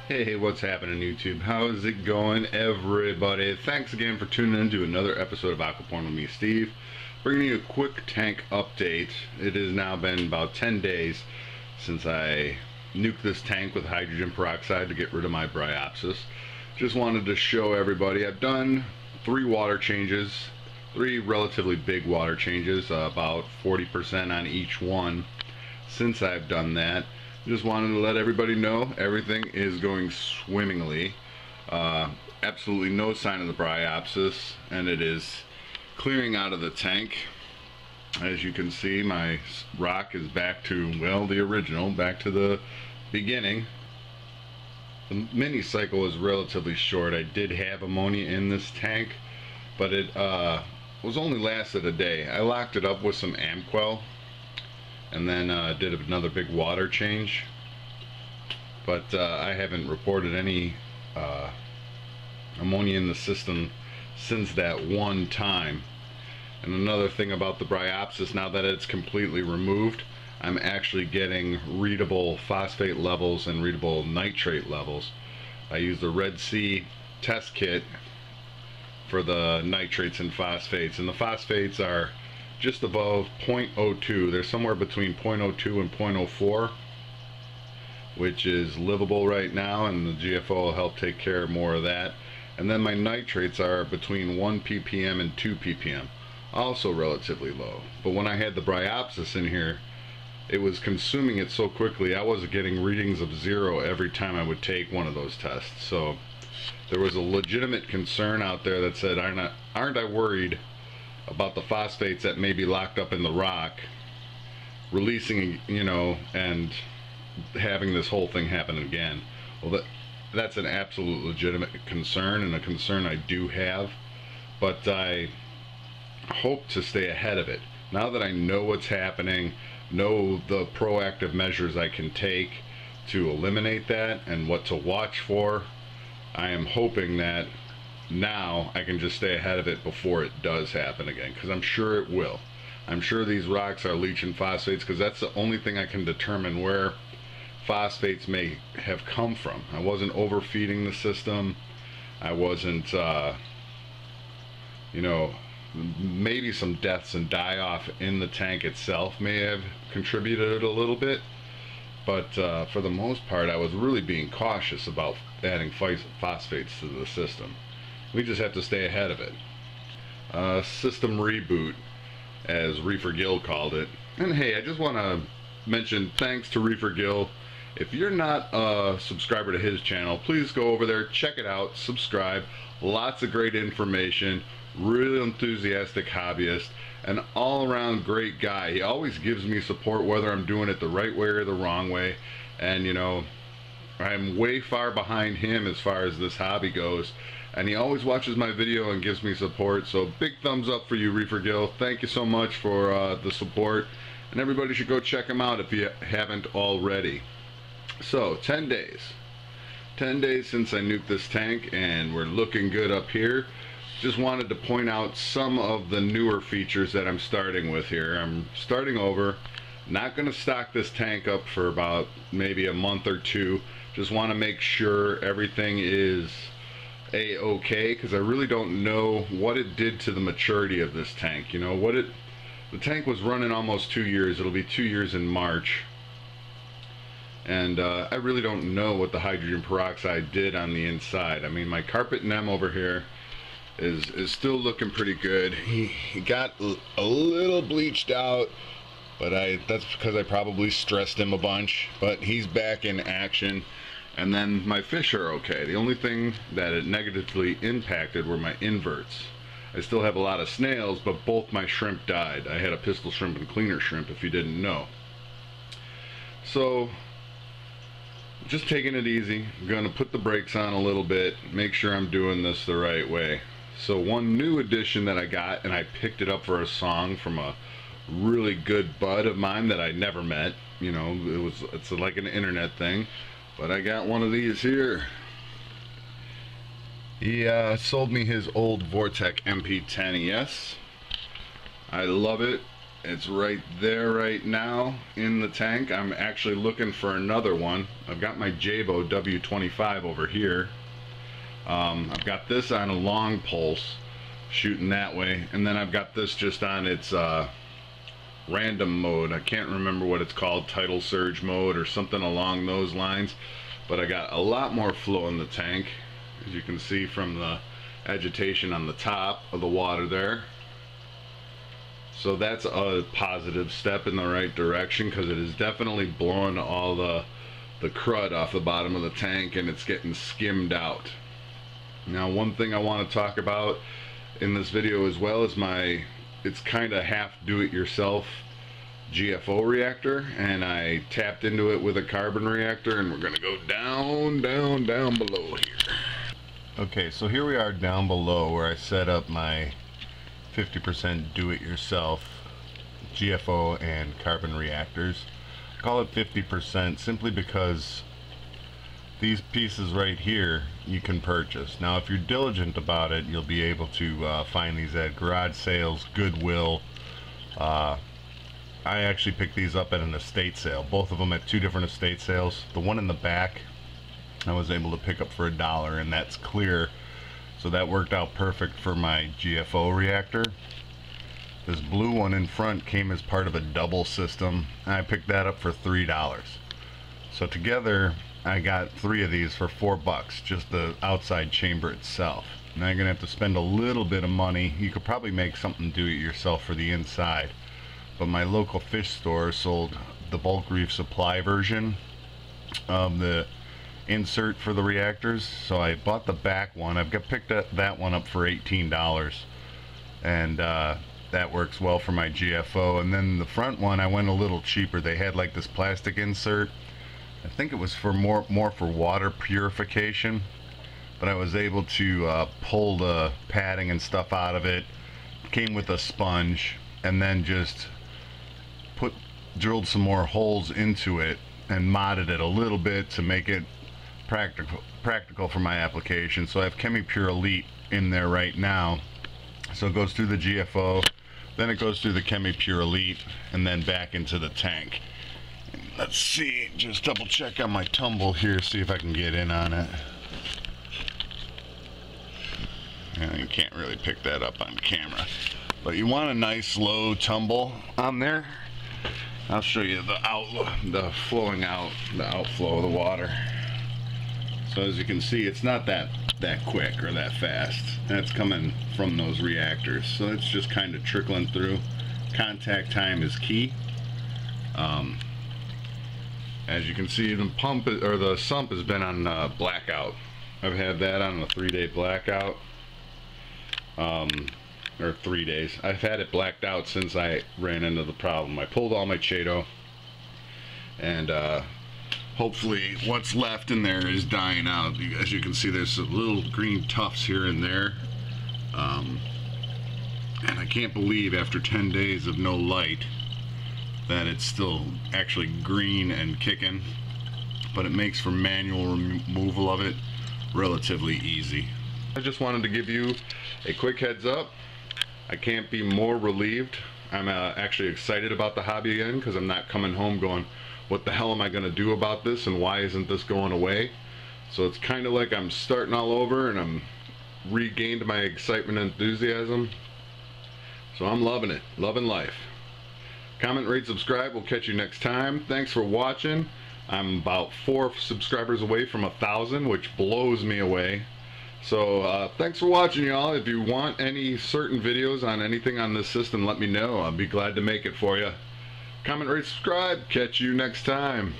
Hey, what's happening YouTube? How is it going, everybody? Thanks again for tuning in to another episode of Aquarium with me, Steve. Bringing you a quick tank update. It has now been about 10 days since I nuked this tank with hydrogen peroxide to get rid of my bryopsis. Just wanted to show everybody I've done 3 water changes, 3 relatively big water changes, about 40% on each one since I've done that. Just wanted to let everybody know everything is going swimmingly. Absolutely no sign of the bryopsis, and it is clearing out of the tank. As you can see, my rock is back to, well, the original, back to the beginning. The mini cycle is relatively short. I did have ammonia in this tank, but it was only lasted a day. I locked it up with some Amquel and then did another big water change, but I haven't reported any ammonia in the system since that one time. And another thing about the bryopsis, now that it's completely removed, I'm actually getting readable phosphate levels and readable nitrate levels. I use the Red Sea test kit for the nitrates and phosphates, and the phosphates are just above 0.02. They're somewhere between 0.02 and 0.04, which is livable right now, and the GFO will help take care of more of that. And then my nitrates are between 1 ppm and 2 ppm, also relatively low. But when I had the bryopsis in here, it was consuming it so quickly I was getting readings of 0 every time I would take one of those tests. So there was a legitimate concern out there that said, aren't I worried about the phosphates that may be locked up in the rock releasing, and having this whole thing happen again. Well, that's an absolute legitimate concern, and a concern I do have, but I hope to stay ahead of it. Now that I know what's happening, know the proactive measures I can take to eliminate that and what to watch for, I am hoping that now I can just stay ahead of it before it does happen again, because I'm sure it will. I'm sure these rocks are leaching phosphates, because that's the only thing I can determine where phosphates may have come from. I wasn't overfeeding the system. I wasn't, maybe some deaths and die-off in the tank itself may have contributed a little bit, but for the most part I was really being cautious about adding phosphates to the system. We just have to stay ahead of it. System reboot, as Reefer Gill called it. And hey, I just want to mention thanks to Reefer Gill. If you're not a subscriber to his channel, please go over there, check it out, subscribe. Lots of great information, really enthusiastic hobbyist, an all-around great guy. He always gives me support whether I'm doing it the right way or the wrong way. And I'm way far behind him as far as this hobby goes, and he always watches my video and gives me support. So big thumbs up for you, Reefer Gill. Thank you so much for the support, and everybody should go check him out if you haven't already. So 10 days since I nuked this tank, and we're looking good up here. Just wanted to point out some of the newer features that I'm starting with here. I'm starting over, not going to stock this tank up for about maybe a month or two. Just want to make sure everything is a-okay, because I really don't know what it did to the maturity of this tank. The tank was running almost 2 years. It'll be 2 years in March, and I really don't know what the hydrogen peroxide did on the inside. I mean, my carpet nem over here is still looking pretty good. He got a little bleached out, but that's because I probably stressed him a bunch, but he's back in action. And then my fish are okay. The only thing that it negatively impacted were my inverts. I still have a lot of snails, but both my shrimp died. I had a pistol shrimp and cleaner shrimp, if you didn't know. So just taking it easy. I'm going to put the brakes on a little bit, make sure I'm doing this the right way. So one new addition that I got, and I picked it up for a song from a really good bud of mine that I never met. It's like an internet thing. But I got one of these here. He sold me his old Vortec MP10 ES. I love it. It's right there right now in the tank. I'm actually looking for another one. I've got my Jabo W25 over here. I've got this on a long pulse shooting that way, and then I've got this just on its random mode. I can't remember what it's called, tidal surge mode or something along those lines, but I got a lot more flow in the tank, as you can see from the agitation on the top of the water there. So that's a positive step in the right direction, because it is definitely blowing all the crud off the bottom of the tank, and it's getting skimmed out. Now, one thing I want to talk about in this video as well is it's kind of half do-it-yourself GFO reactor, and I tapped into it with a carbon reactor, and we're going to go down below here. Okay, so here we are down below where I set up my 50% do-it-yourself GFO and carbon reactors. I call it 50% simply because these pieces right here you can purchase. Now, if you're diligent about it, you'll be able to find these at garage sales, Goodwill. I actually picked these up at an estate sale, both of them at 2 different estate sales. The one in the back I was able to pick up for $1, and that's clear, so that worked out perfect for my GFO reactor. This blue one in front came as part of a double system, and I picked that up for $3. So together I got 3 of these for $4, just the outside chamber itself. Now you're gonna have to spend a little bit of money. You could probably make something do it yourself for the inside, but my local fish store sold the bulk reef supply version of the insert for the reactors, so I bought the back one. I've picked that one up for $18, and that works well for my GFO. And then the front one, I went a little cheaper. They had like this plastic insert. I think it was for more for water purification, but I was able to pull the padding and stuff out of it. Came with a sponge, and then just drilled some more holes into it and modded it a little bit to make it practical for my application. So I have ChemiPure Elite in there right now, so it goes through the GFO, then it goes through the ChemiPure Elite, and then back into the tank. And let's see, just double check on my tumble here, see if I can get in on it. And you can't really pick that up on camera, but you want a nice low tumble on there. I'll show you the outflow of the water. So as you can see, it's not that quick or that fast. That's coming from those reactors, so it's just kind of trickling through. Contact time is key. As you can see, the pump or the sump has been on blackout. I've had that on a 3-day blackout, or 3 days. I've had it blacked out since I ran into the problem. I pulled all my Chaeto, and hopefully what's left in there is dying out. As you can see, there's some little green tufts here and there, and I can't believe after 10 days of no light that it's still actually green and kicking, but it makes for manual removal of it relatively easy. I just wanted to give you a quick heads up. I can't be more relieved. I'm actually excited about the hobby again, because I'm not coming home going, what the hell am I going to do about this, and why isn't this going away? So it's kind of like I'm starting all over, and I'm regained my excitement and enthusiasm. So I'm loving it, loving life. Comment, rate, subscribe. We'll catch you next time. Thanks for watching. I'm about 4 subscribers away from 1,000, which blows me away. So thanks for watching, y'all. If you want any certain videos on anything on this system, let me know. I'll be glad to make it for you. Comment, rate, subscribe. Catch you next time.